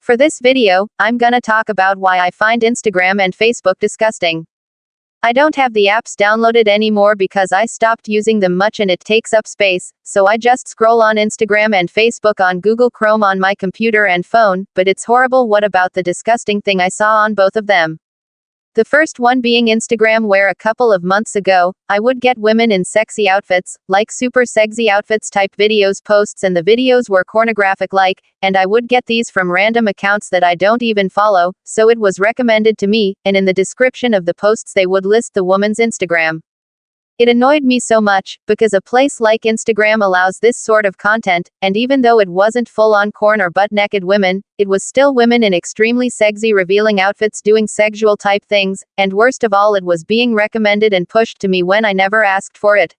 For this video, I'm gonna talk about why I find Instagram and Facebook disgusting. I don't have the apps downloaded anymore because I stopped using them much and it takes up space, so I just scroll on Instagram and Facebook on Google Chrome on my computer and phone, but it's horrible. What about the disgusting thing I saw on both of them? The first one being Instagram, where a couple of months ago, I would get women in sexy outfits, like super sexy outfits type videos posts, and the videos were pornographic like, and I would get these from random accounts that I don't even follow, so it was recommended to me, and in the description of the posts they would list the woman's Instagram. It annoyed me so much, because a place like Instagram allows this sort of content, and even though it wasn't full-on porn or butt-naked women, it was still women in extremely sexy revealing outfits doing sexual type things, and worst of all, it was being recommended and pushed to me when I never asked for it.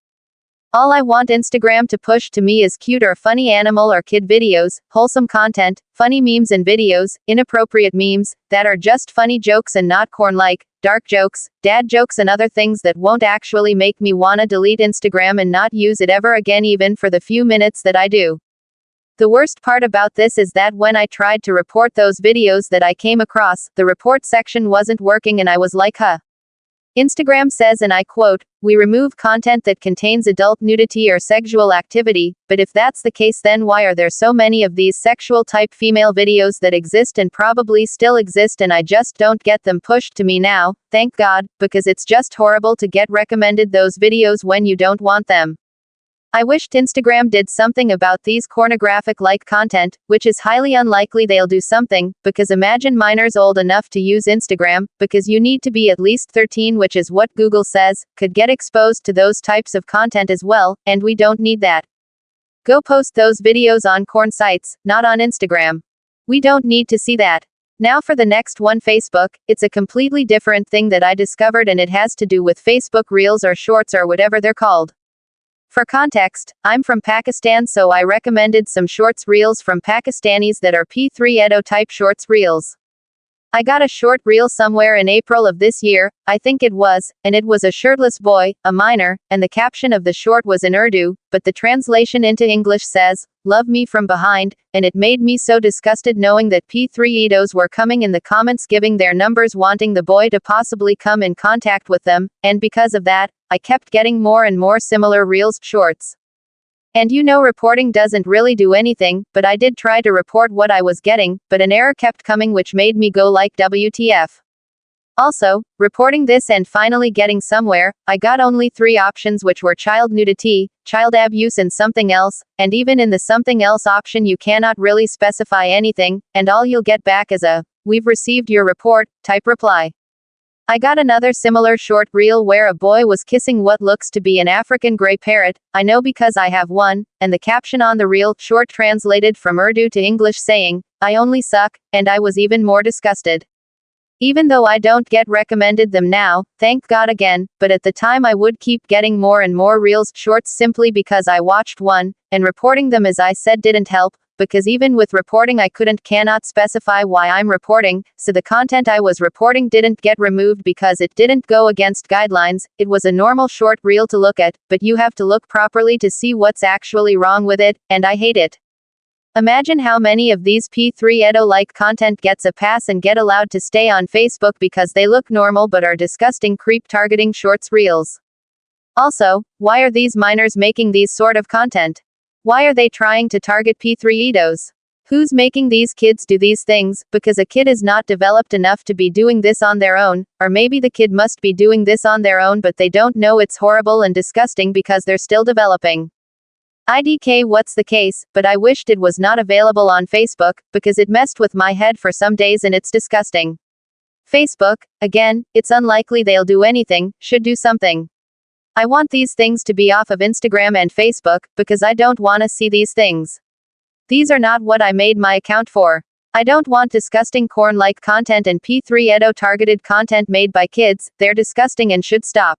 All I want Instagram to push to me is cute or funny animal or kid videos, wholesome content, funny memes and videos, inappropriate memes, that are just funny jokes and not corn-like, dark jokes, dad jokes and other things that won't actually make me wanna delete Instagram and not use it ever again even for the few minutes that I do. The worst part about this is that when I tried to report those videos that I came across, the report section wasn't working and I was like, huh. Instagram says, and I quote, "We remove content that contains adult nudity or sexual activity, but if that's the case then why are there so many of these sexual type female videos that exist and probably still exist and I just don't get them pushed to me now, thank God, because it's just horrible to get recommended those videos when you don't want them." I wished Instagram did something about these pornographic-like content, which is highly unlikely they'll do something, because imagine minors old enough to use Instagram, because you need to be at least 13, which is what Google says, could get exposed to those types of content as well, and we don't need that. Go post those videos on porn sites, not on Instagram. We don't need to see that. Now for the next one, Facebook. It's a completely different thing that I discovered and it has to do with Facebook Reels or Shorts or whatever they're called. For context, I'm from Pakistan, so I recommended some shorts reels from Pakistanis that are P3 Edo type shorts reels. I got a short reel somewhere in April of this year, I think it was, and it was a shirtless boy, a minor, and the caption of the short was in Urdu, but the translation into English says, "Love me from behind," and it made me so disgusted knowing that P3 Edos were coming in the comments giving their numbers wanting the boy to possibly come in contact with them, and because of that, I kept getting more and more similar reels, shorts. And reporting doesn't really do anything, but I did try to report what I was getting, but an error kept coming which made me go like WTF. Also, reporting this and finally getting somewhere, I got only 3 options, which were child nudity, child abuse and something else, and even in the something else option you cannot really specify anything, and all you'll get back is a, "We've received your report," type reply. I got another similar short reel where a boy was kissing what looks to be an African gray parrot, I know because I have one, and the caption on the reel, short translated from Urdu to English saying, "I only suck," and I was even more disgusted. Even though I don't get recommended them now, thank God again, but at the time I would keep getting more and more reels, shorts simply because I watched one, and reporting them as I said didn't help, because even with reporting I cannot specify why I'm reporting, so the content I was reporting didn't get removed because it didn't go against guidelines. It was a normal short reel to look at, but you have to look properly to see what's actually wrong with it, and I hate it. Imagine how many of these P3 Edo-like content gets a pass and get allowed to stay on Facebook because they look normal but are disgusting creep targeting shorts reels. Also, why are these minors making these sort of content? Why are they trying to target P3 Edos? Who's making these kids do these things? Because a kid is not developed enough to be doing this on their own, or maybe the kid must be doing this on their own but they don't know it's horrible and disgusting because they're still developing. IDK what's the case, but I wished it was not available on Facebook, because it messed with my head for some days and it's disgusting. Facebook, again, it's unlikely they'll do anything, should do something. I want these things to be off of Instagram and Facebook, because I don't want to see these things. These are not what I made my account for. I don't want disgusting corn-like content and P3 Edo targeted content made by kids, they're disgusting and should stop.